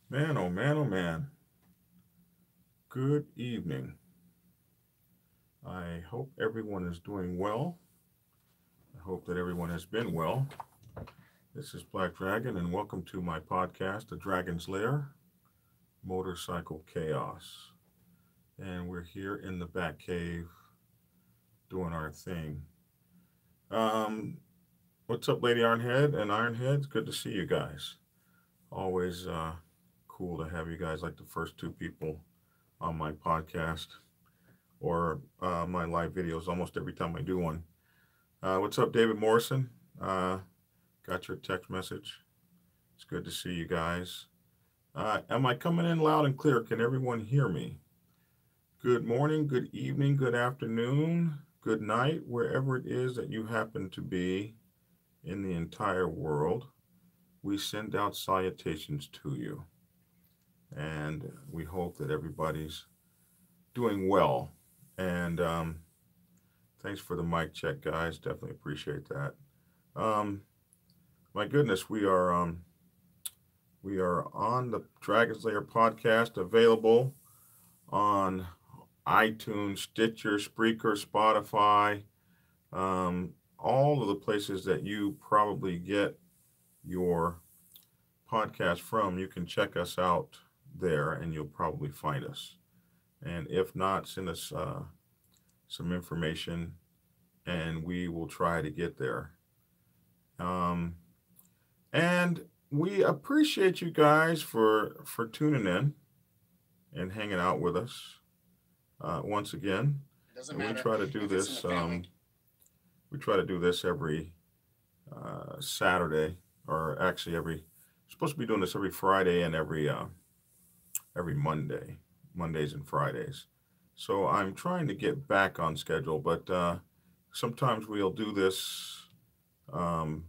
Man, oh man, oh man. Good evening. I hope everyone is doing well. I hope that everyone has been well. This is Black Dragon, and welcome to my podcast, The Dragon's Lair Motorcycle Chaos. And we're here in the Bat Cave doing our thing. Um, what's up, Lady Ironhead and Ironhead? It's good to see you guys. Always cool to have you guys like the first two people on my podcast or my live videos almost every time I do one. What's up, David Morrison? Uh, got your text message. It's good to see you guys. Am I coming in loud and clear? Can everyone hear me? Good morning, good evening, good afternoon, good night, wherever it is that you happen to be in the entire world. We send out salutations to you, and we hope that everybody's doing well. And thanks for the mic check, guys. Definitely appreciate that. Um, my goodness, we are on the Dragon's Lair podcast, available on iTunes, Stitcher, Spreaker, Spotify, all of the places that you probably get your podcast from. You can check us out there, and you'll probably find us. And if not, send us some information, and we will try to get there. Um, and we appreciate you guys for tuning in and hanging out with us once again. Doesn't And we matter try to do if it's in the this. family. We try to do this every Saturday, or actually every. Supposed to be doing this every Friday and every Monday, Mondays and Fridays. So I'm trying to get back on schedule, but sometimes we'll do this um,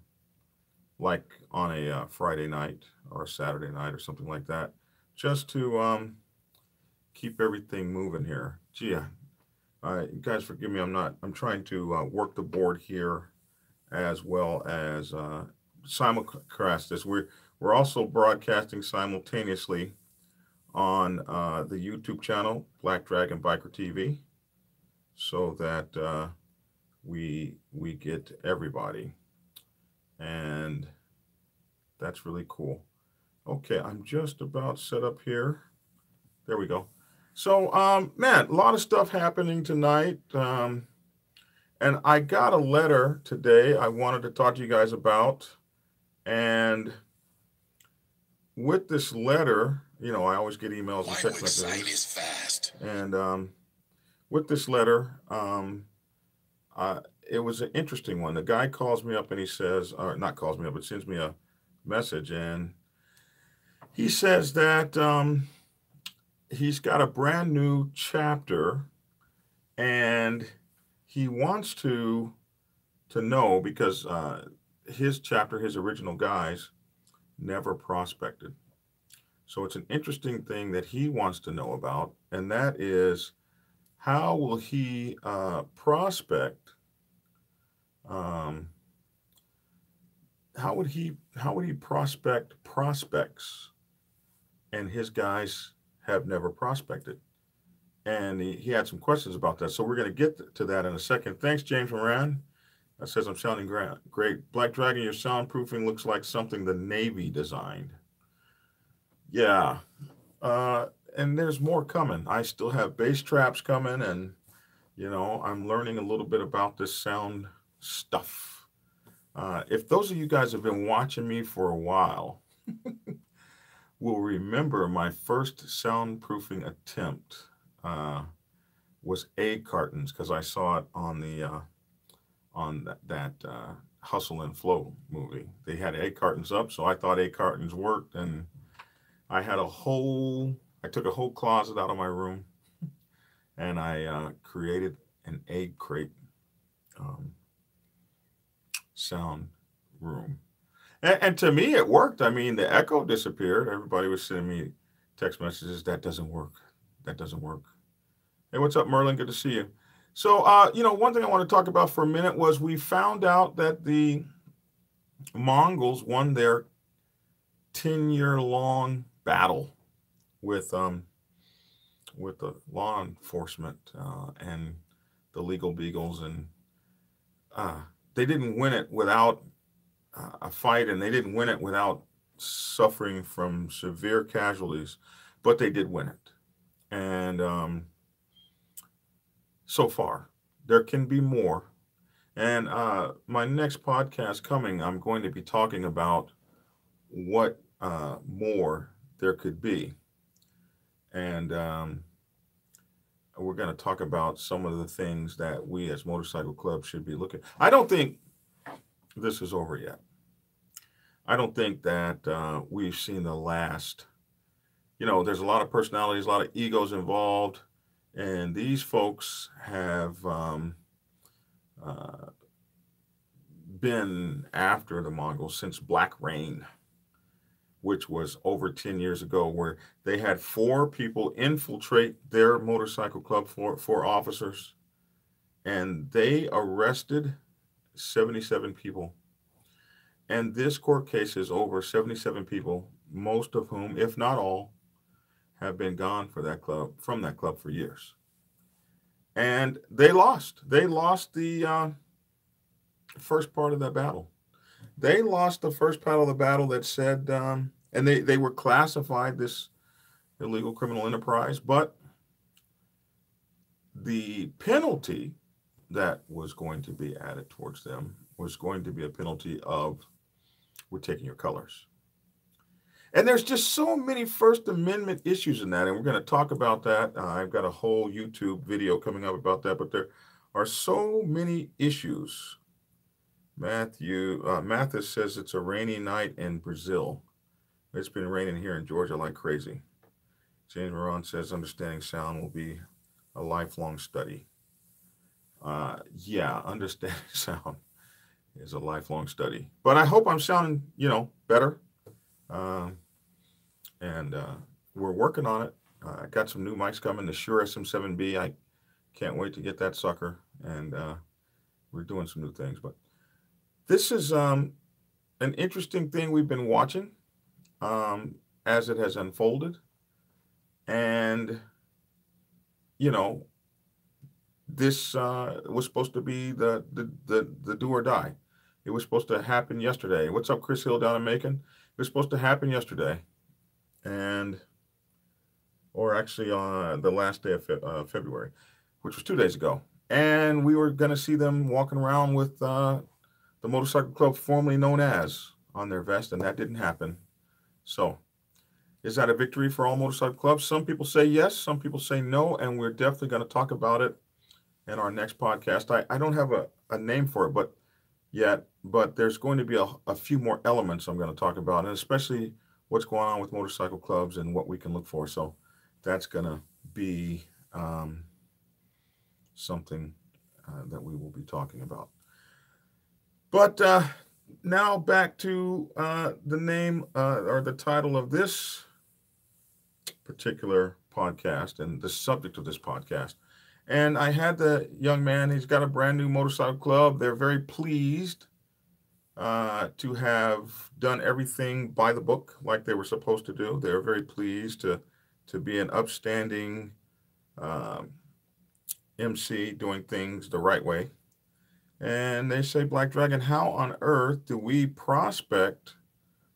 like on a Friday night or a Saturday night or something like that, just to keep everything moving here. Gee, you guys forgive me. I'm trying to work the board here as well as simulcast this. We're also broadcasting simultaneously on the YouTube channel Black Dragon Biker TV, so that we get everybody, and that's really cool. Okay, I'm just about set up here. There we go. So, man, a lot of stuff happening tonight. And I got a letter today I wanted to talk to you guys about. And with this letter, I always get emails and text Language site messages. is fast. And with this letter, it was an interesting one. The guy calls me up and he says, or not calls me up, but sends me a message. And he says that he's got a brand new chapter, and he wants to know because his chapter, his original guys, never prospected. So it's an interesting thing that he wants to know about, and that is how will he prospect? Um, how would he prospect prospects, and his guys have never prospected? And he had some questions about that. So we're going to get to that in a second. Thanks, James Moran. That says I'm sounding great. Black Dragon, your soundproofing looks like something the Navy designed. Yeah. Uh, and there's more coming. I still have bass traps coming, and I'm learning a little bit about this sound stuff. If those of you guys have been watching me for a while, will remember my first soundproofing attempt uh, was egg cartons, because I saw it on that Hustle and Flow movie. They had egg cartons up, so I thought egg cartons worked, and I took a whole closet out of my room, and I created an egg crate um, sound room. And to me, it worked. I mean, the echo disappeared. Everybody was sending me text messages. That doesn't work. That doesn't work. Hey, what's up, Merlin? Good to see you. So, one thing I want to talk about for a minute was we found out that the Mongols won their 10-year long battle with the law enforcement and the legal beagles, and uh, they didn't win it without a fight, and they didn't win it without suffering from severe casualties, but they did win it. And so far, there can be more. And my next podcast coming, I'm going to be talking about what more there could be. And we're going to talk about some of the things that we as motorcycle clubs should be looking. I don't think this is over yet. I don't think that we've seen the last. There's a lot of personalities, a lot of egos involved, and these folks have uh, been after the Mongols since Black Rain, which was over 10 years ago, where they had 4 people infiltrate their motorcycle club, four officers, and they arrested 77 people. And this court case is over 77 people, most of whom, if not all, have been gone from that club for years. And they lost. They lost the first part of that battle. They lost the first part of the battle that said, and they were classified this illegal criminal enterprise, but the penalty that was going to be added towards them was going to be a penalty of, we're taking your colors. And there's just so many First Amendment issues in that, and we're going to talk about that. I've got a whole YouTube video coming up about that, but there are so many issues. Mathis says it's a rainy night in Brazil. It's been raining here in Georgia like crazy. James Moran says understanding sound will be a lifelong study. Yeah, understanding sound is a lifelong study. But I hope I'm sounding, better. And we're working on it. I got some new mics coming, the Shure SM7B. I can't wait to get that sucker. And we're doing some new things. But this is an interesting thing we've been watching as it has unfolded. And, this was supposed to be the do or die. It was supposed to happen yesterday. What's up, Chris Hill down in Macon? It was supposed to happen yesterday. Or actually on the last day of February, which was 2 days ago. And we were going to see them walking around with the motorcycle club formerly known as on their vest, and that didn't happen. So is that a victory for all motorcycle clubs? Some people say yes, some people say no, and we're definitely going to talk about it in our next podcast. I don't have a name for it but there's going to be a few more elements I'm going to talk about, and especially what's going on with motorcycle clubs and what we can look for. So that's going to be something that we will be talking about. But now back to the name or the title of this particular podcast and the subject of this podcast. And I had the young man, he's got a brand new motorcycle club. They're very pleased to have done everything by the book like they were supposed to do. They're very pleased to be an upstanding MC doing things the right way. And they say, Black Dragon, how on earth do we prospect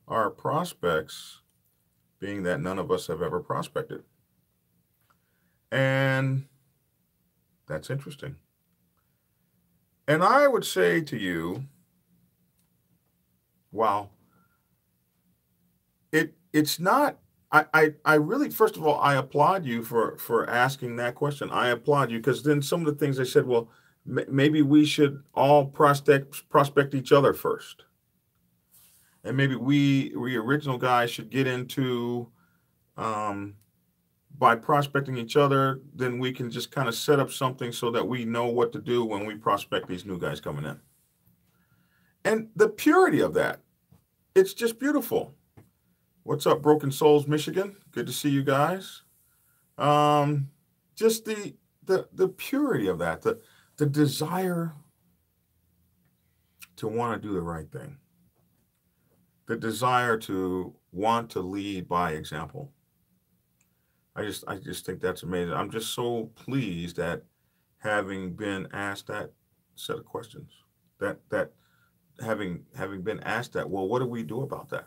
our prospects, being that none of us have ever prospected? And that's interesting. And I would say to you, wow, it's not, I really, first of all, I applaud you for asking that question. I applaud you, because then some of the things they said, well, maybe we should all prospect each other first. And maybe we original guys should get into, by prospecting each other, then we can just kind of set up something so that we know what to do when we prospect these new guys coming in. And the purity of that, it's just beautiful. What's up, Broken Souls, Michigan? Good to see you guys. Just the purity of that, the desire to want to do the right thing. the desire to want to lead by example. I just think that's amazing. I'm just so pleased at having been asked that set of questions. That having been asked that, well, what do we do about that?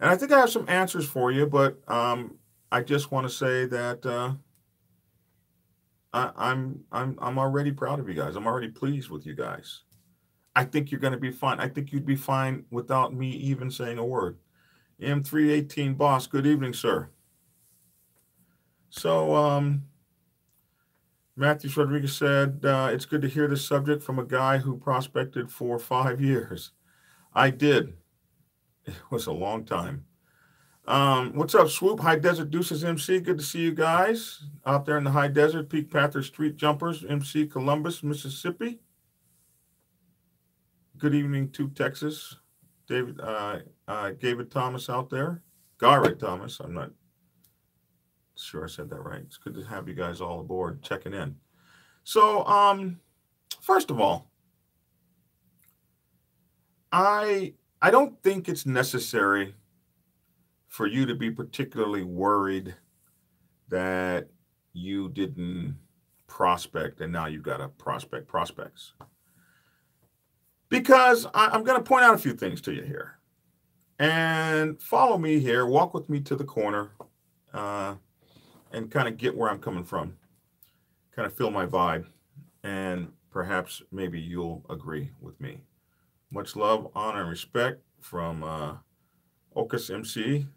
And I think I have some answers for you, but I just want to say that I'm already proud of you guys. I'm already pleased with you guys. I think you're going to be fine. I think you'd be fine without me even saying a word. M318 boss, good evening, sir. So Matthew Rodriguez said, it's good to hear this subject from a guy who prospected for 5 years. I did. It was a long time. What's up, Swoop? High Desert Deuces MC. Good to see you guys out there in the high desert. Peak Panther Street Jumpers, MC Columbus, Mississippi. Good evening to Texas. David Thomas out there. Garrett Thomas. I'm not sure I said that right. It's good to have you guys all aboard checking in. So, first of all, I don't think it's necessary for you to be particularly worried that you didn't prospect and now you've got to prospect prospects. Because I'm going to point out a few things to you here. And follow me here, walk with me to the corner, and kind of get where I'm coming from. Kind of feel my vibe, and perhaps maybe you'll agree with me. Much love, honor, and respect from Ocas MC.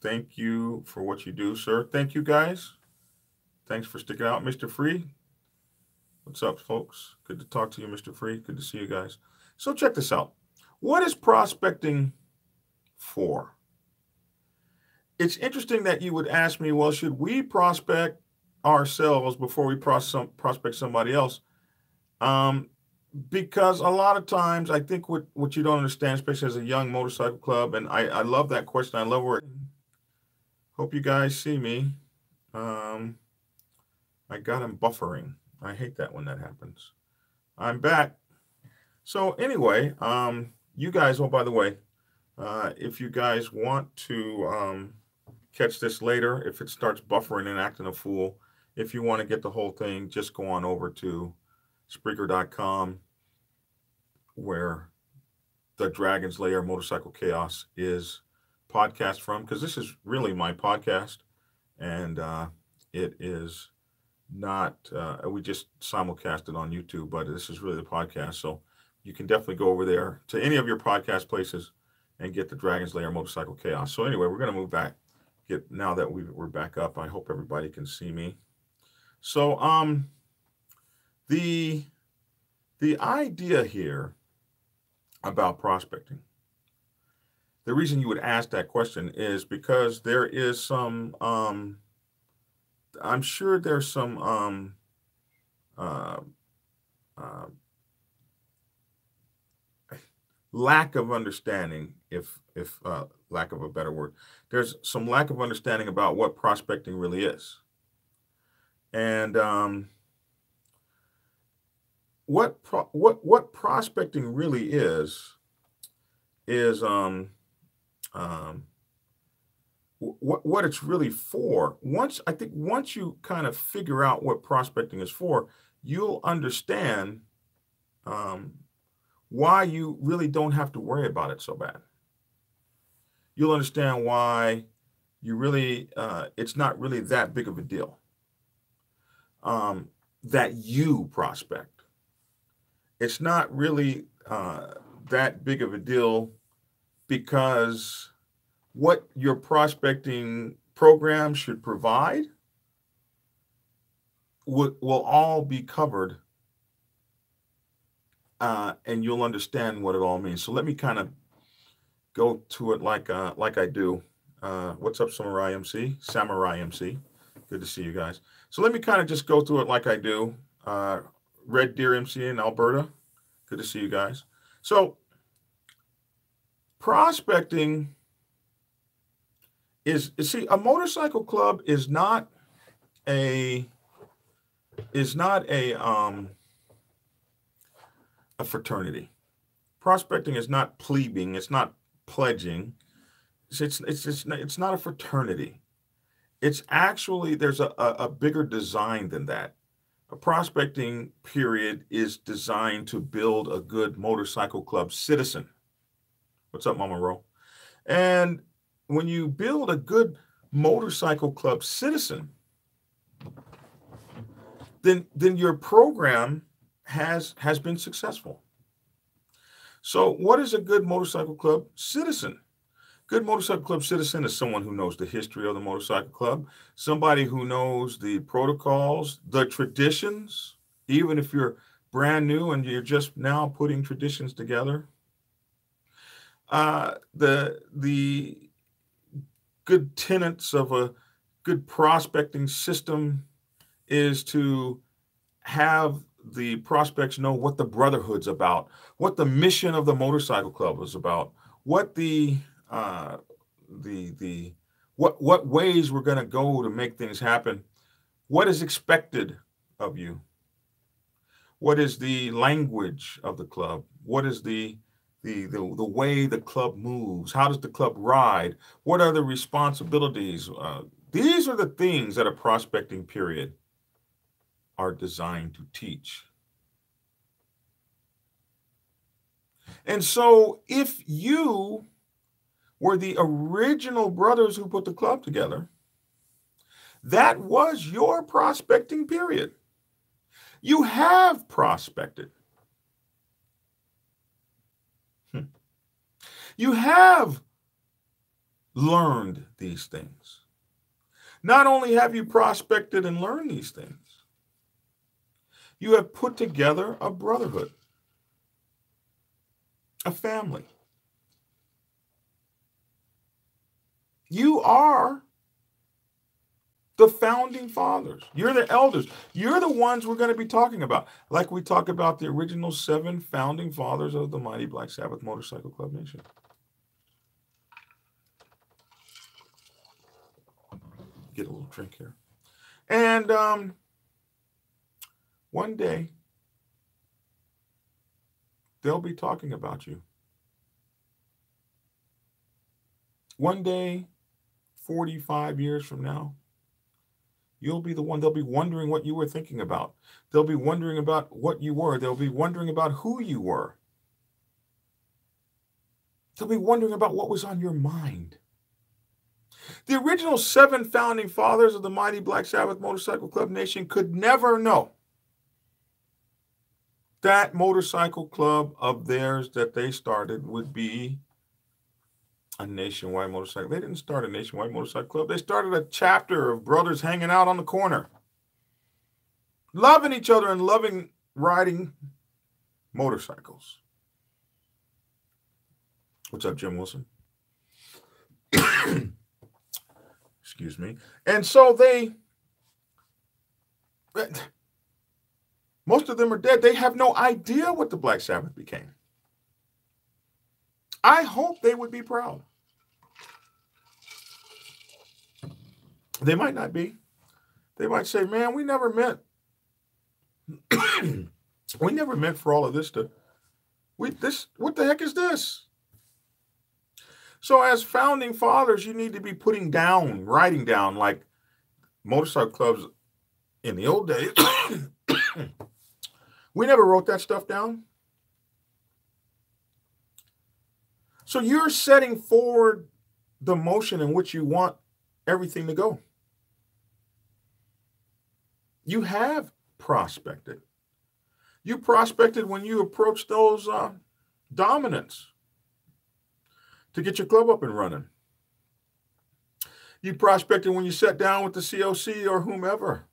Thank you for what you do, sir. Thank you, guys. Thanks for sticking out, Mr. Free. What's up, folks? Good to talk to you, Mr. Free. Good to see you guys. So check this out. What is prospecting for? It's interesting that you would ask me, well, should we prospect ourselves before we prospect somebody else? Because a lot of times, I think what you don't understand, especially as a young motorcycle club, and I love that question. I love where it, hope you guys see me. I got him buffering. I hate that when that happens. I'm back. So anyway, you guys, oh, by the way, if you guys want to catch this later, if it starts buffering and acting a fool, if you want to get the whole thing, just go on over to Spreaker.com, where the Dragon's Lair Motorcycle Chaos is podcast from, because this is really my podcast, and it is not, we just simulcast it on YouTube, but this is really the podcast. So you can definitely go over there to any of your podcast places and get the Dragon's Lair Motorcycle Chaos. So anyway, we're going to move back. Now that we're back up, I hope everybody can see me. So the idea here about prospecting, the reason you would ask that question is because there is some I'm sure there's some lack of understanding, if lack of a better word, there's some lack of understanding about what prospecting really is. And what prospecting really is what it's really for. Once you kind of figure out what prospecting is for, you'll understand why you really don't have to worry about it so bad. You'll understand why you really it's not really that big of a deal that you prospect. It's not really that big of a deal because what your prospecting program should provide will all be covered, and you'll understand what it all means. So let me kind of go to it like I do. What's up, Samurai MC? Samurai MC. Good to see you guys. So let me kind of just go through it like I do. Red Deer MC in Alberta. Good to see you guys. So prospecting is, see, a motorcycle club is not a fraternity. Prospecting is not plebing. It's not pledging. It's not a fraternity. It's actually, there's a bigger design than that. A prospecting period is designed to build a good motorcycle club citizen. What's up, Mama Ro? And when you build a good motorcycle club citizen, then your program has been successful. So what is a good motorcycle club citizen? Good motorcycle club citizen is someone who knows the history of the motorcycle club, somebody who knows the protocols, the traditions, even if you're brand new and you're just now putting traditions together. The good tenets of a good prospecting system is to have the prospects know what the brotherhood's about, what the mission of the motorcycle club is about, what what ways we're going to go to make things happen, what is expected of you, what is the language of the club, what is the way the club moves, how does the club ride, what are the responsibilities. These are the things that a prospecting period are designed to teach. And so if you were the original brothers who put the club together, that was your prospecting period. You have prospected. You have learned these things. Not only have you prospected and learned these things, you have put together a brotherhood, a family. You are the founding fathers. You're the elders. You're the ones we're going to be talking about. Like we talk about the original 7 founding fathers of the mighty Black Sabbath Motorcycle Club Nation. Get a little drink here. And one day, they'll be talking about you. One day, 45 years from now, you'll be the one. They'll be wondering what you were thinking about. They'll be wondering about what you were. They'll be wondering about who you were. They'll be wondering about what was on your mind. The original 7 founding fathers of the mighty Black Sabbath Motorcycle Club Nation could never know that motorcycle club of theirs that they started would be a nationwide motorcycle. They didn't start a nationwide motorcycle club. They started a chapter of brothers hanging out on the corner, loving each other and loving riding motorcycles. What's up, Jim Wilson? Excuse me. And so most of them are dead. They have no idea what the Black Sabbath became. I hope they would be proud. They might not be. They might say, man, we never meant for all of this to, what the heck is this? So as founding fathers, you need to be writing down, like motorcycle clubs in the old days. We never wrote that stuff down. So you're setting forward the motion in which you want everything to go. You have prospected. You prospected when you approached those dominants to get your club up and running. You prospected when you sat down with the COC or whomever.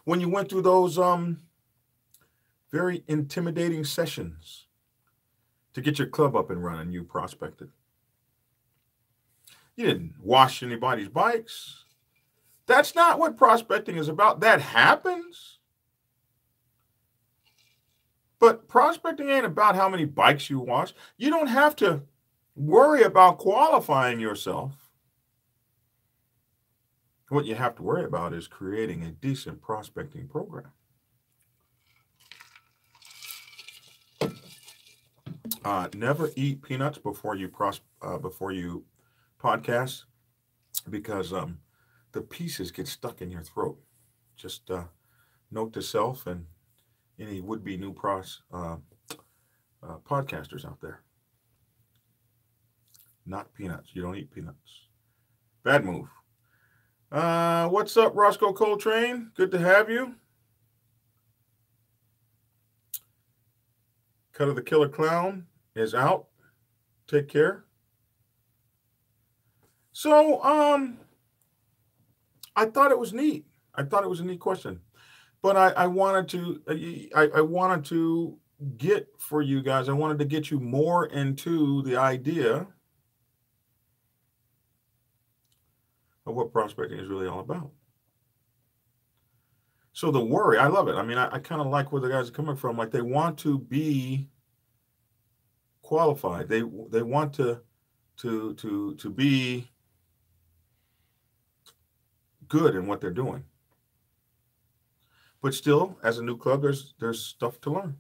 When you went through those very intimidating sessions to get your club up and running, you prospected. You didn't wash anybody's bikes. That's not what prospecting is about. That happens. But prospecting ain't about how many bikes you wash. You don't have to worry about qualifying yourself. What you have to worry about is creating a decent prospecting program. Never eat peanuts before you podcast, because the pieces get stuck in your throat. Just note to self and any would-be new podcasters out there. Not peanuts. You don't eat peanuts. Bad move. What's up, Roscoe Coltrane? Good to have you. Cut of the Killer Clown is out. Take care. So, I thought it was neat. I thought it was a neat question, but I wanted to I wanted to get for you guys. I wanted to get you more into the idea of what prospecting is really all about. So the worry, I love it. I mean, I kind of like where the guys are coming from. Like, they want to be qualified. They want to be good in what they're doing. But still, as a new club, there's stuff to learn.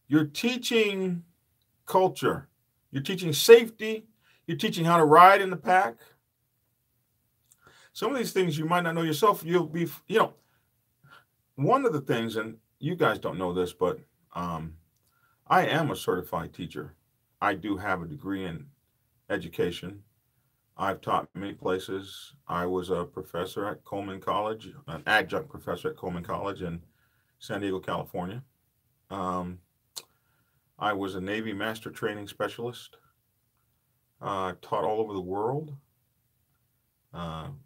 You're teaching culture. You're teaching safety. You're teaching how to ride in the pack. Some of these things you might not know yourself. You'll be, one of the things, and you guys don't know this, but I am a certified teacher. I do have a degree in education. I've taught many places. I was a professor at Coleman College, an adjunct professor at Coleman College in San Diego, California. I was a Navy master training specialist. Taught all over the world.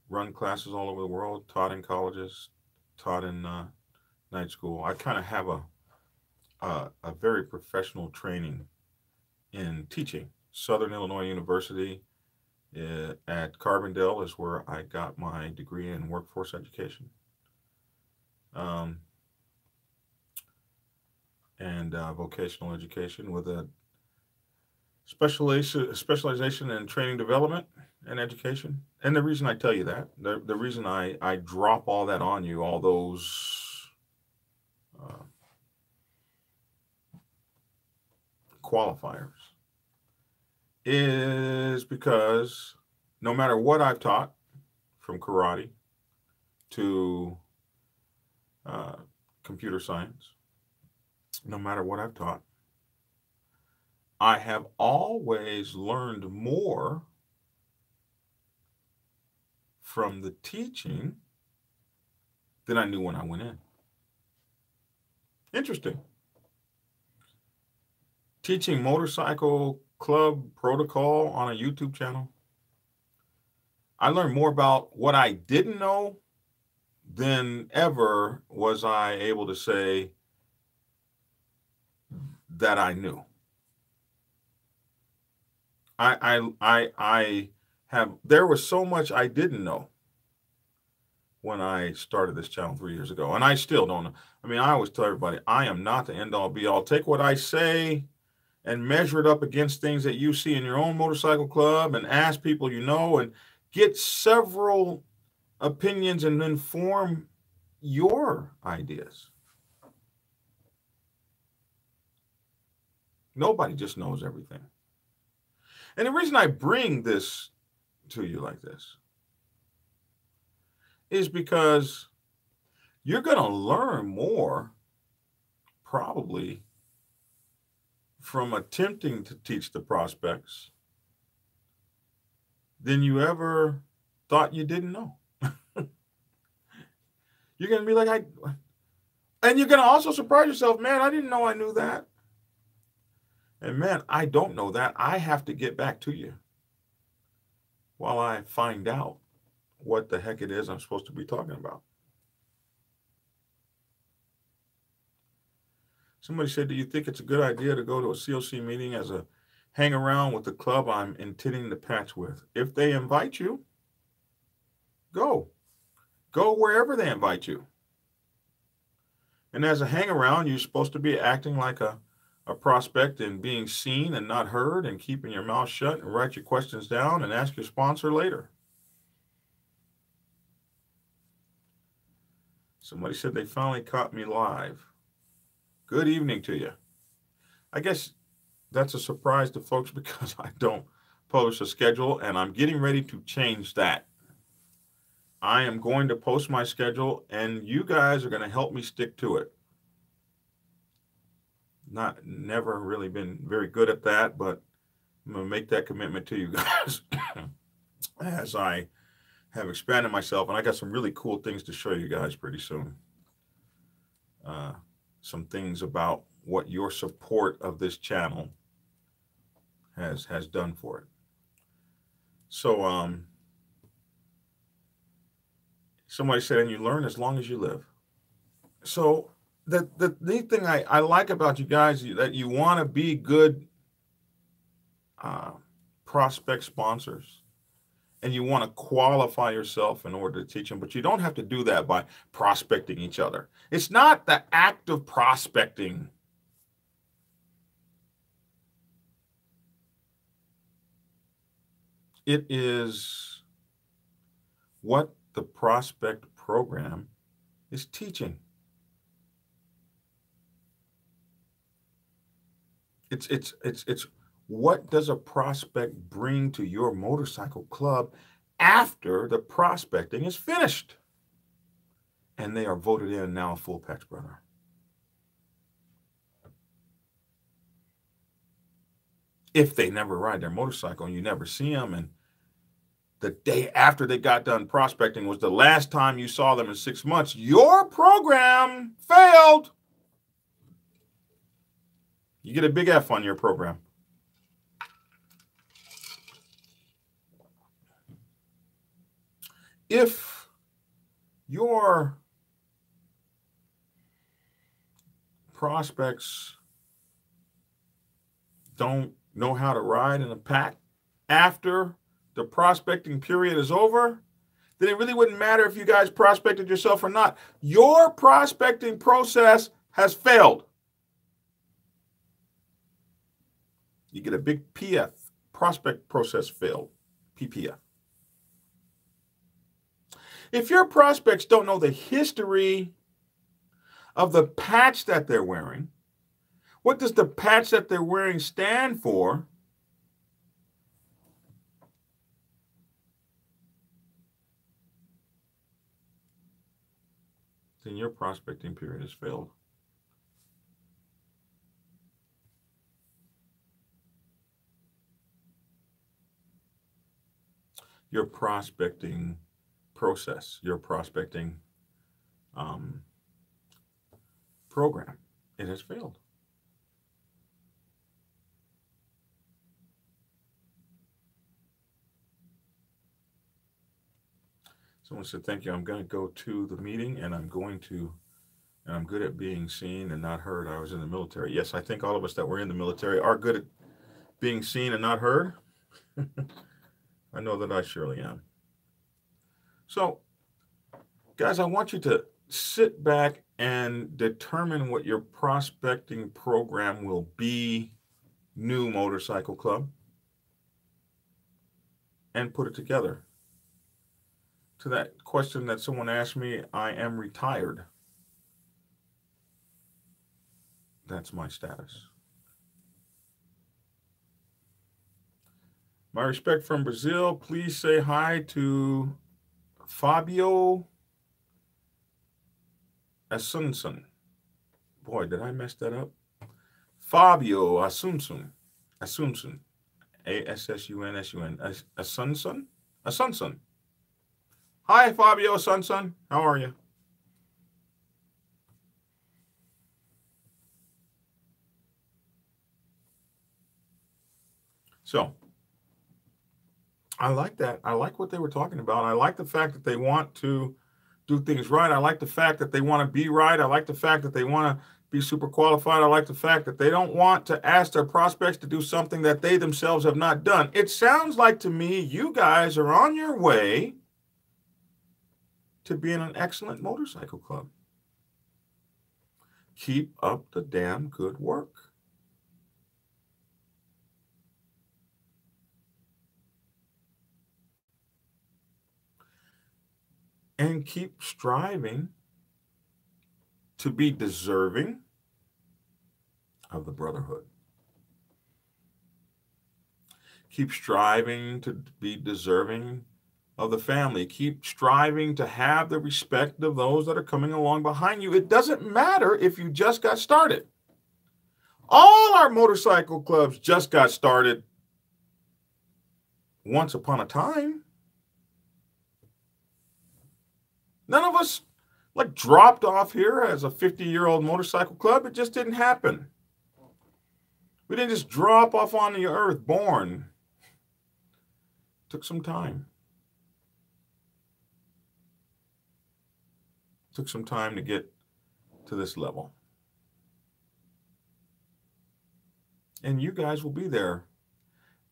Run classes all over the world. Taught in colleges. Taught in night school. I kind of have a very professional training in teaching. Southern Illinois University at Carbondale is where I got my degree in workforce education. And vocational education with a specialization in training development and education. And the reason I tell you that, the reason I drop all that on you, all those qualifiers, is because no matter what I've taught, from karate to computer science, no matter what I've taught, I have always learned more from the teaching than I knew when I went in. Interesting. Teaching motorcycle club protocol on a YouTube channel, I learned more about what I didn't know than ever was I able to say that I knew. There was so much I didn't know when I started this channel 3 years ago, and I still don't know. I mean, I always tell everybody, I am not the end all be all. Take what I say and measure it up against things that you see in your own motorcycle club, and ask people you know, and get several opinions and then form your ideas. Nobody just knows everything. And the reason I bring this to you like this is because you're going to learn more probably from attempting to teach the prospects than you ever thought you didn't know. You're going to be like, and you're going to also surprise yourself, man, I didn't know I knew that. And man, I don't know that. I have to get back to you while I find out what the heck it is I'm supposed to be talking about. Somebody said, do you think it's a good idea to go to a COC meeting as a hang around with the club I'm intending to patch with? If they invite you, go. Go wherever they invite you. And as a hang around, you're supposed to be acting like a prospect and being seen and not heard, and keeping your mouth shut and write your questions down and ask your sponsor later. Somebody said they finally caught me live. Good evening to you. I guess that's a surprise to folks because I don't publish a schedule, and I'm getting ready to change that. I am going to post my schedule, and you guys are going to help me stick to it. Never really been very good at that, but I'm going to make that commitment to you guys as I have expanded myself, and I got some really cool things to show you guys pretty soon. Some things about what your support of this channel has done for it. So somebody said, and you learn as long as you live. So the neat thing I like about you guys is that you want to be good prospect sponsors, and you want to qualify yourself in order to teach them, but you don't have to do that by prospecting each other. It's not the act of prospecting. It is what the prospect program is teaching. It's what does a prospect bring to your motorcycle club after the prospecting is finished and they are voted in now a full patch brother. If they never ride their motorcycle and you never see them, and the day after they got done prospecting was the last time you saw them in 6 months, your program failed. You get a big F on your program. If your prospects don't know how to ride in a pack after the prospecting period is over, then it really wouldn't matter if you guys prospected yourself or not. Your prospecting process has failed. You get a big PF, prospect process failed, PPF. If your prospects don't know the history of the patch that they're wearing, what does the patch that they're wearing stand for? Then your prospecting period has failed. Your prospecting process, your prospecting program, it has failed. Someone said, thank you. I'm going to go to the meeting, and I'm good at being seen and not heard. I was in the military. Yes, I think all of us that were in the military are good at being seen and not heard. I know that I surely am. So, guys, I want you to sit back and determine what your prospecting program will be, new motorcycle club, and put it together. To that question that someone asked me, I am retired. That's my status. My respect from Brazil. Please say hi to Fabio Assunção. Boy, did I mess that up? Fabio Assunção. Assunção. Assunsun. Assunção. Assunção. Hi, Fabio Assunção. How are you? So, I like that. I like what they were talking about. I like the fact that they want to do things right. I like the fact that they want to be right. I like the fact that they want to be super qualified. I like the fact that they don't want to ask their prospects to do something that they themselves have not done. It sounds like to me you guys are on your way to being an excellent motorcycle club. Keep up the damn good work. And keep striving to be deserving of the brotherhood. Keep striving to be deserving of the family. Keep striving to have the respect of those that are coming along behind you. It doesn't matter if you just got started. All our motorcycle clubs just got started once upon a time. None of us like dropped off here as a 50-year-old motorcycle club. It just didn't happen. We didn't just drop off on the earth born. It took some time. It took some time to get to this level. And you guys will be there.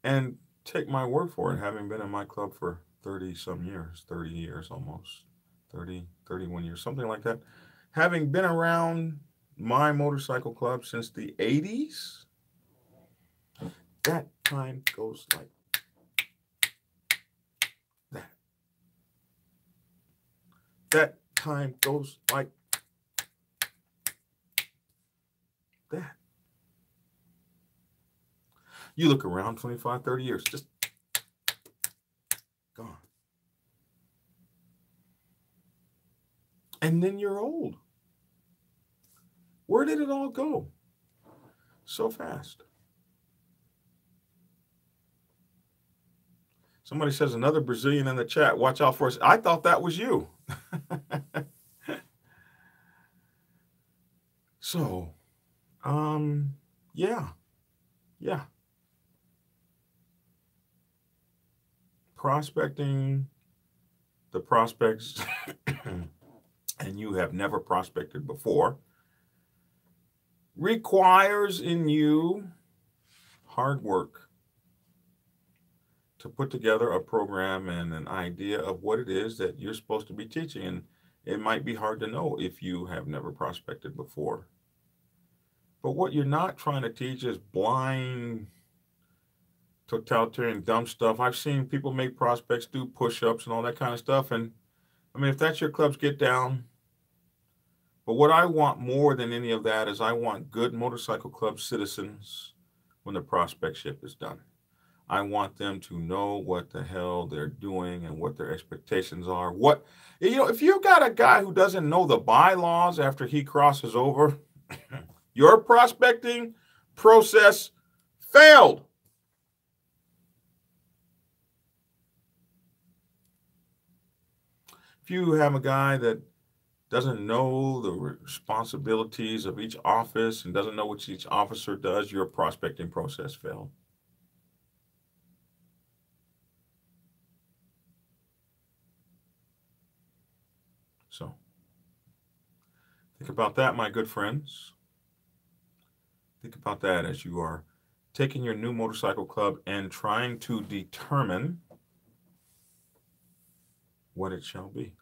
And take my word for it, having been in my club for 30 some years, 30 years almost, 30, 31 years, something like that. Having been around my motorcycle club since the 80s, that time goes like that. That time goes like that. You look around 25, 30 years, just gone. And then you're old. Where did it all go? So fast. Somebody says another Brazilian in the chat. Watch out for us. I thought that was you. So, yeah. Prospecting the prospects and you have never prospected before requires in you hard work to put together a program and an idea of what it is that you're supposed to be teaching. And it might be hard to know if you have never prospected before. But what you're not trying to teach is blind, totalitarian, dumb stuff. I've seen people make prospects do push-ups and all that kind of stuff. And I mean, if that's your club's, get down. But what I want more than any of that is I want good motorcycle club citizens when the prospectship is done. I want them to know what the hell they're doing and what their expectations are. What, if you got a guy who doesn't know the bylaws after he crosses over, your prospecting process failed. If you have a guy that doesn't know the responsibilities of each office and doesn't know what each officer does, your prospecting process failed. So, think about that, my good friends. Think about that as you are taking your new motorcycle club and trying to determine what it shall be.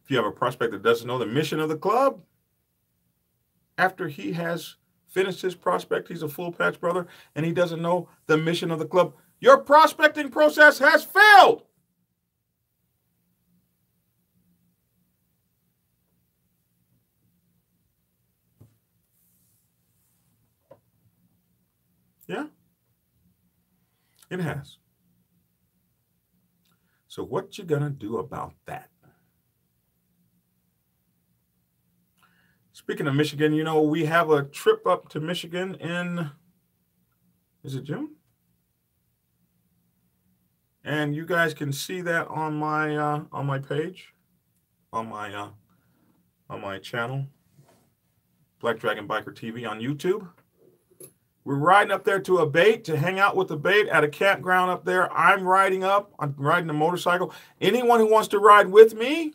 If you have a prospect that doesn't know the mission of the club, after he has finished his prospect, he's a full patch brother, and he doesn't know the mission of the club, your prospecting process has failed. Yeah, it has. So what you gonna do about that? Speaking of Michigan, we have a trip up to Michigan in, is it June? And you guys can see that on my page, on my channel, Black Dragon Biker TV on YouTube. We're riding up there to a bait to hang out with the bait at a campground up there. I'm riding a motorcycle. Anyone who wants to ride with me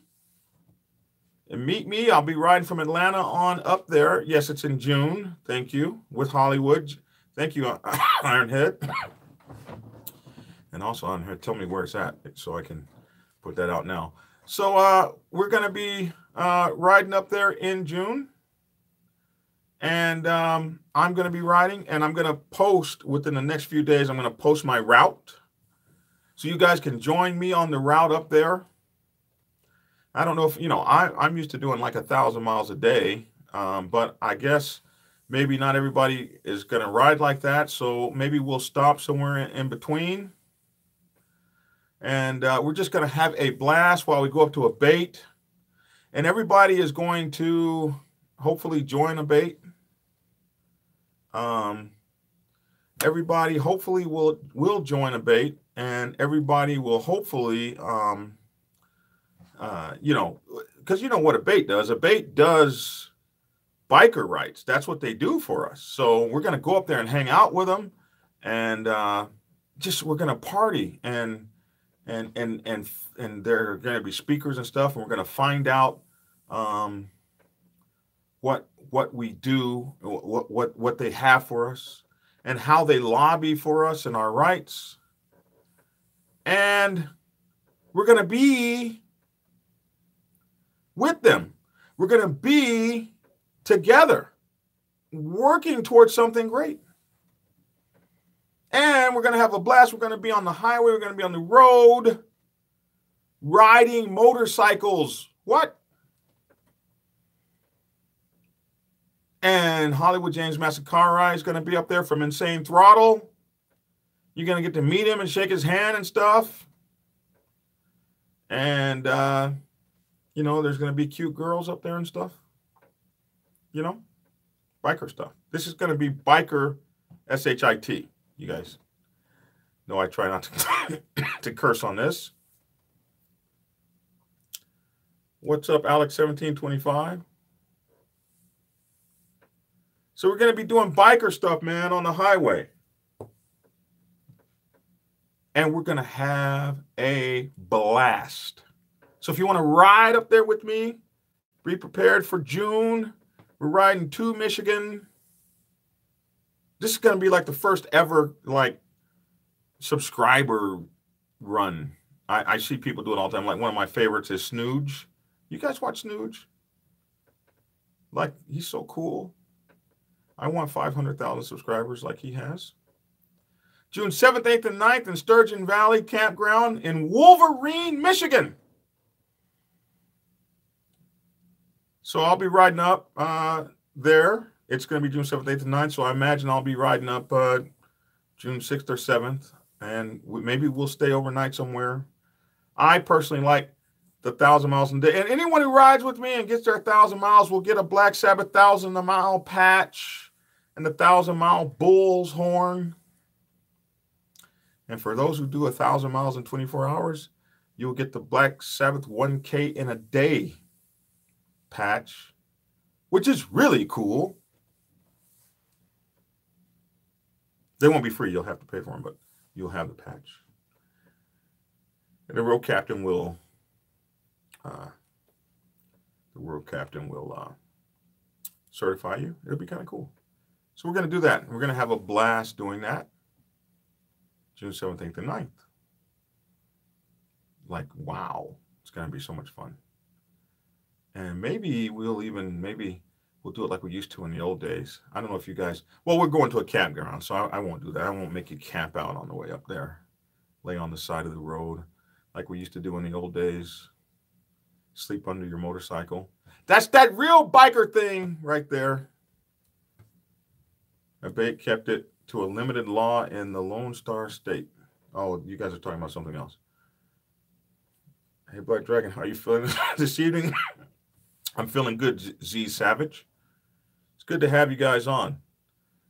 and meet me, I'll be riding from Atlanta on up there. Yes, it's in June. Thank you. With Hollywood. Thank you, Ironhead. And also Ironhead, tell me where it's at so I can put that out now. So we're going to be riding up there in June. And I'm going to be riding, and I'm going to post within the next few days. I'm going to post my route so you guys can join me on the route up there. I don't know if, I'm used to doing like 1,000 miles a day, but I guess maybe not everybody is going to ride like that. So maybe we'll stop somewhere in between. And we're just going to have a blast while we go up to a bait. And everybody is going to hopefully join a bait. Everybody hopefully will join a bait. And everybody will hopefully, you know, because you know what a bait does. A bait does biker rights. That's what they do for us. So we're going to go up there and hang out with them, and we're going to party, and there are going to be speakers and stuff, and we're going to find out what we do, what they have for us, and how they lobby for us and our rights. And we're going to be with them. We're going to be together, working towards something great. And we're going to have a blast. We're going to be on the highway. We're going to be on the road, riding motorcycles. What? And Hollywood James Massacari is going to be up there from Insane Throttle. You're going to get to meet him and shake his hand and stuff. And, you know, there's going to be cute girls up there and stuff. You know, biker stuff. This is going to be biker SHIT. You guys know I try not to curse on this. What's up, Alex1725? So we're going to be doing biker stuff, man, on the highway. And we're going to have a blast. So if you want to ride up there with me, be prepared for June. We're riding to Michigan. This is going to be like the first ever like subscriber run. I see people do it all the time. Like one of my favorites is Snooge. You guys watch Snooge? Like, he's so cool. I want 500,000 subscribers like he has. June 7th, 8th, and 9th in Sturgeon Valley Campground in Wolverine, Michigan. So I'll be riding up there. It's going to be June 7th, 8th, and 9th. So I imagine I'll be riding up June 6th or 7th. And maybe we'll stay overnight somewhere. I personally like the 1,000 miles a day. And anyone who rides with me and gets their 1,000 miles will get a Black Sabbath 1,000-mile patch and the 1,000-mile bull's horn. And for those who do 1,000 miles in 24 hours, you'll get the Black Sabbath 1K in a day patch, which is really cool. They won't be free. You'll have to pay for them, but you'll have the patch. And the road captain will certify you. It'll be kind of cool. So we're going to do that. We're going to have a blast doing that. June 7th, 8th, and 9th. Like, wow. It's going to be so much fun. And maybe we'll do it like we used to in the old days. I don't know if you guys, well, we're going to a campground, so I won't do that. I won't make you camp out on the way up there. Lay on the side of the road like we used to do in the old days. Sleep under your motorcycle. That's that real biker thing right there. A bait kept it to a limited law in the Lone Star State. Oh, you guys are talking about something else. Hey, Black Dragon, how are you feeling this evening? I'm feeling good, Z Savage. It's good to have you guys on.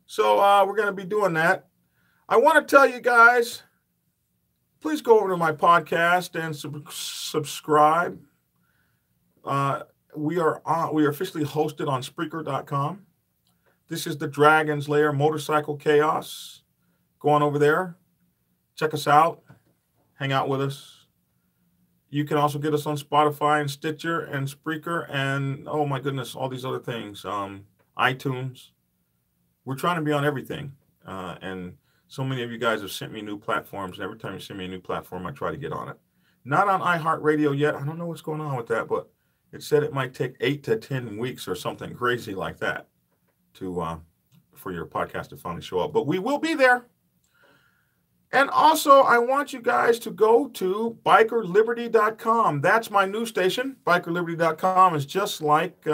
So we're going to be doing that. I want to tell you guys, please go over to my podcast and subscribe. We are officially hosted on Spreaker.com. This is the Dragon's Lair Motorcycle Chaos. Go on over there. Check us out. Hang out with us. You can also get us on Spotify and Stitcher and Spreaker and, oh my goodness, all these other things. iTunes. We're trying to be on everything. And so many of you guys have sent me new platforms. And every time you send me a new platform, I try to get on it. Not on iHeartRadio yet. I don't know what's going on with that, but it said it might take 8 to 10 weeks or something crazy like that for your podcast to finally show up. But we will be there. And also, I want you guys to go to bikerliberty.com. That's my news station. Bikerliberty.com is just like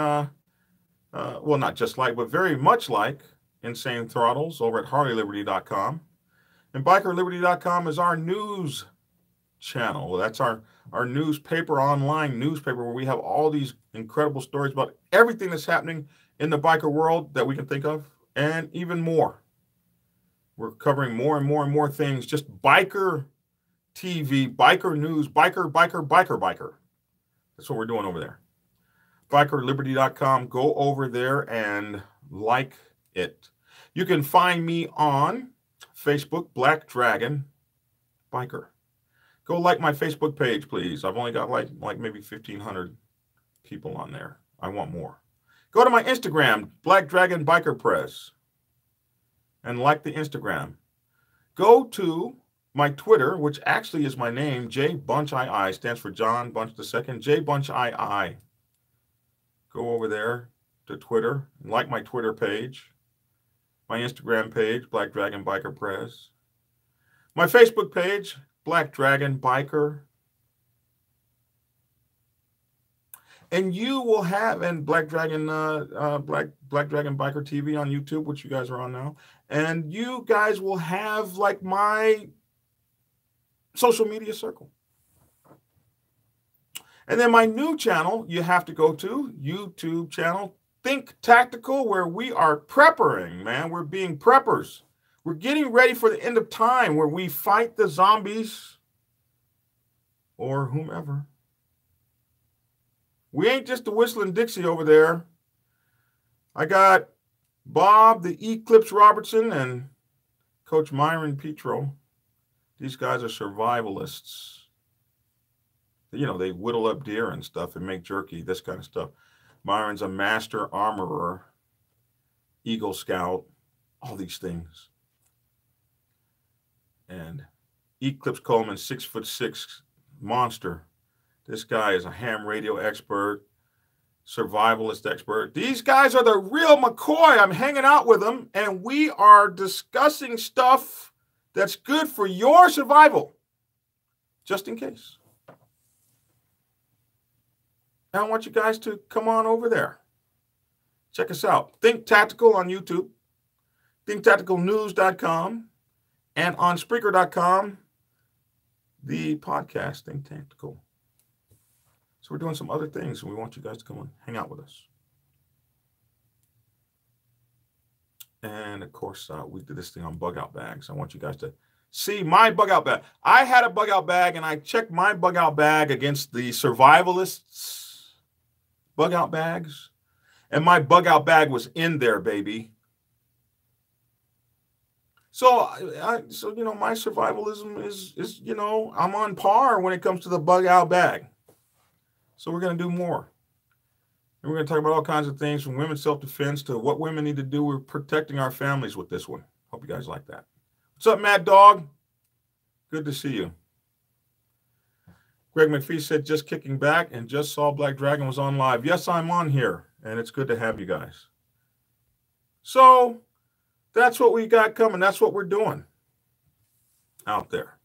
well, not just like, but very much like Insane Throttles over at HarleyLiberty.com. And BikerLiberty.com is our news channel. Well, that's our newspaper, online newspaper, where we have all these incredible stories about everything that's happening in the biker world that we can think of, and even more. We're covering more and more and more things, just biker TV, biker news, biker. That's what we're doing over there. BikerLiberty.com. Go over there and like it. You can find me on Facebook, Black Dragon Biker. Go like my Facebook page, please. I've only got like maybe 1,500 people on there. I want more. Go to my Instagram, Black Dragon Biker Press, and like the Instagram. Go to my Twitter, which actually is my name, J Bunch II, stands for John Bunch II, J Bunch II. Go over there to Twitter and like my Twitter page, my Instagram page, Black Dragon Biker Press, my Facebook page, Black Dragon Biker, and you will have, and Black Dragon Black Dragon Biker TV on YouTube, which you guys are on now, and you guys will have like my social media circle. And then my new channel, you have to go to YouTube channel, Think Tactical, where we are preppering, man. We're being preppers. We're getting ready for the end of time, where we fight the zombies or whomever. We ain't just the Whistling Dixie over there. I got Bob, the Eclipse Robertson, and Coach Myron Petro. These guys are survivalists. You know, they whittle up deer and stuff and make jerky, this kind of stuff. Myron's a master armorer, Eagle Scout, all these things. And Eclipse Coleman, 6'6" monster. This guy is a ham radio expert, survivalist expert. These guys are the real McCoy. I'm hanging out with them, and we are discussing stuff that's good for your survival, just in case. I want you guys to come on over there. Check us out. Think Tactical on YouTube, ThinkTacticalNews.com, and on Spreaker.com, the podcast Think Tactical. So we're doing some other things, and we want you guys to come on, hang out with us. And of course, we did this thing on bug out bags. I want you guys to see my bug out bag. I had a bug out bag, and I checked my bug out bag against the survivalists' bug out bags, and my bug out bag was in there, baby. So, so you know, my survivalism is you know, I'm on par when it comes to the bug out bag. So we're going to do more. And we're going to talk about all kinds of things, from women's self-defense to what women need to do. We're protecting our families with this one. Hope you guys like that. What's up, Mad Dog? Good to see you. Greg McPhee said, just kicking back and just saw Black Dragon was on live. Yes, I'm on here, and it's good to have you guys. So that's what we got coming. That's what we're doing out there.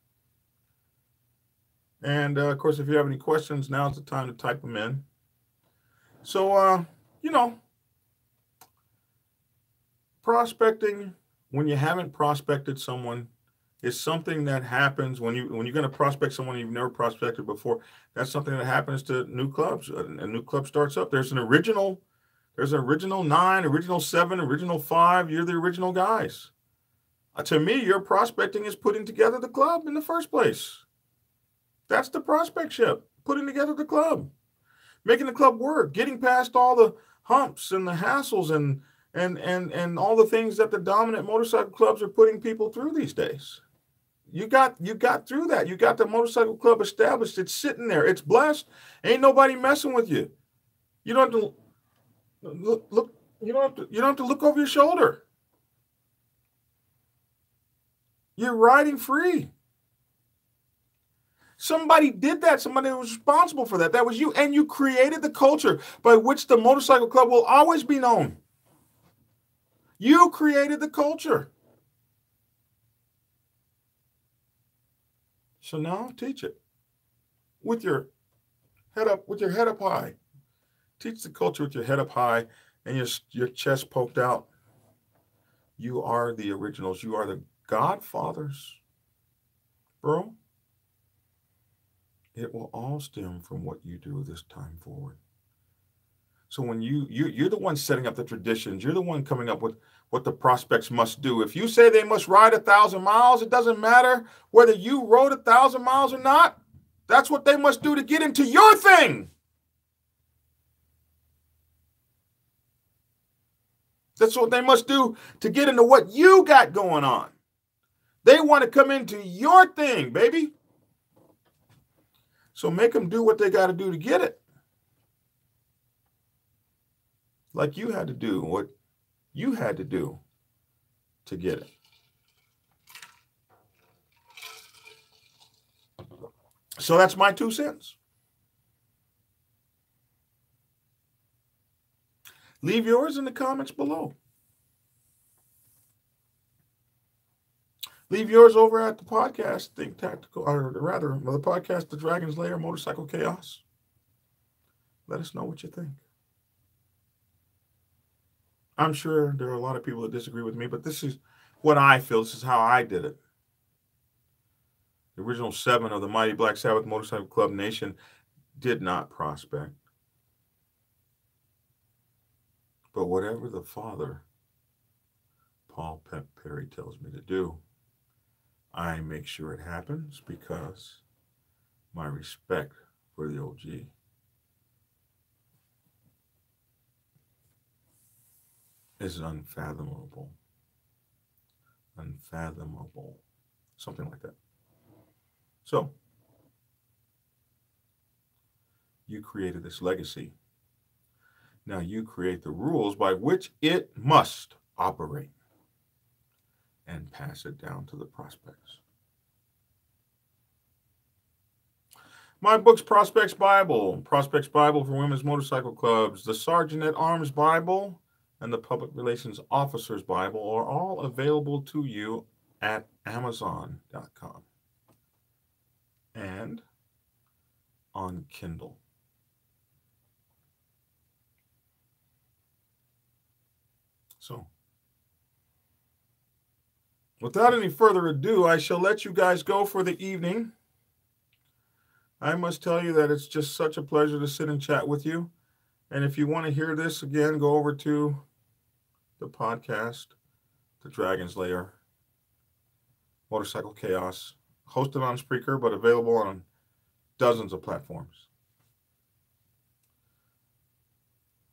And, of course, if you have any questions, now's the time to type them in. So, you know, prospecting, when you haven't prospected someone, is something that happens when you're going to prospect someone you've never prospected before. That's something that happens to new clubs. A new club starts up. There's an original 9, original 7, original 5. You're the original guys. To me, your prospecting is putting together the club in the first place. That's the prospectship, putting together the club, making the club work, getting past all the humps and the hassles and all the things that the dominant motorcycle clubs are putting people through these days. You got through that. You got the motorcycle club established. It's sitting there. It's blessed. Ain't nobody messing with you. You don't have to look. You don't have to look over your shoulder. You're riding free. Somebody did that. Somebody was responsible for that. That was you. And you created the culture by which the motorcycle club will always be known. You created the culture. So now teach it with your head up high. Teach the culture with your head up high, and your chest poked out, you are the originals. You are the godfathers, bro. It will all stem from what you do this time forward. So when you're the one setting up the traditions, you're the one coming up with what the prospects must do. If you say they must ride 1,000 miles, it doesn't matter whether you rode 1,000 miles or not. That's what they must do to get into your thing. That's what they must do to get into what you got going on. They want to come into your thing, baby. So make them do what they got to do to get it. Like you had to do what you had to do to get it. So that's my 2 cents. Leave yours in the comments below. Leave yours over at the podcast, Think Tactical, or rather, the podcast, The Dragon's Lair, Motorcycle Chaos. Let us know what you think. I'm sure there are a lot of people that disagree with me, but this is what I feel. This is how I did it. The original 7 of the mighty Black Sabbath Motorcycle Club Nation did not prospect. But whatever the Father, Paul Perry, tells me to do, I make sure it happens because my respect for the OG is unfathomable. Unfathomable. Something like that. So, you created this legacy. Now you create the rules by which it must operate and pass it down to the prospects. My books, Prospects Bible for Women's Motorcycle Clubs, the Sergeant at Arms Bible, and the Public Relations Officer's Bible are all available to you at Amazon.com and on Kindle. So, without any further ado, I shall let you guys go for the evening. I must tell you that it's just such a pleasure to sit and chat with you. And if you want to hear this again, go over to the podcast, The Dragon's Lair, Motorcycle Chaos, hosted on Spreaker, but available on dozens of platforms.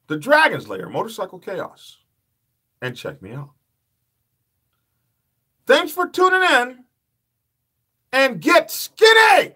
The Dragon's Lair, Motorcycle Chaos. And check me out. Thanks for tuning in and get skinny!